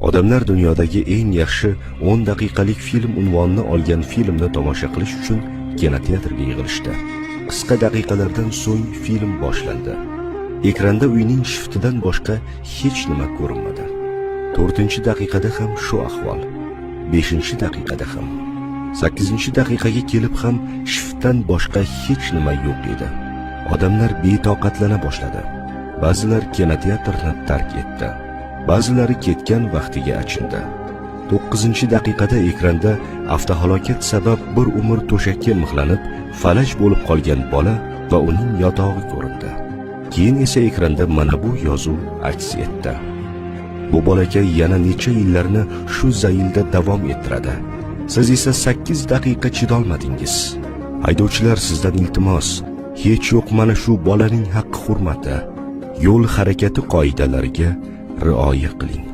Odamlar dunyodagi eng yaxshi 10 daqiqalik film unvonini olgan filmni tomosha qilish uchun kinoteatrga yig'ilishdi. Qisqa daqiqalardan so'ng film boshlandi. Ekranda uyning shiftidan boshqa hech nima ko'rinmadi. 4-daqiqada ham shu ahvol. 5-daqiqada ham. 8-daqiqaga kelib ham shiftdan boshqa hech nima yo'q edi. Odamlar betoqatlana boshladi. Ba'zilar kinoteatrni tark etdi. Ba'zilari ketgan vaqtiga achindi. 9-daqiqada ekranda avtohalokat sabab bir umr to'shakka mixlanib, falaj bo'lib qolgan bola va uning yotog'i ko'rindi. Keyin esa ekranda mana bu yozuv aks etdi. Bu bolakay yana necha yillarni shu zaylda davom ettiradi. Siz esa 8 daqiqa chidolmadingiz. Haydovchilar, sizdan iltimos, hech yo'q mana shu bolaning haqqi hurmati, yo'l harakati qoidalariga rioya qiling.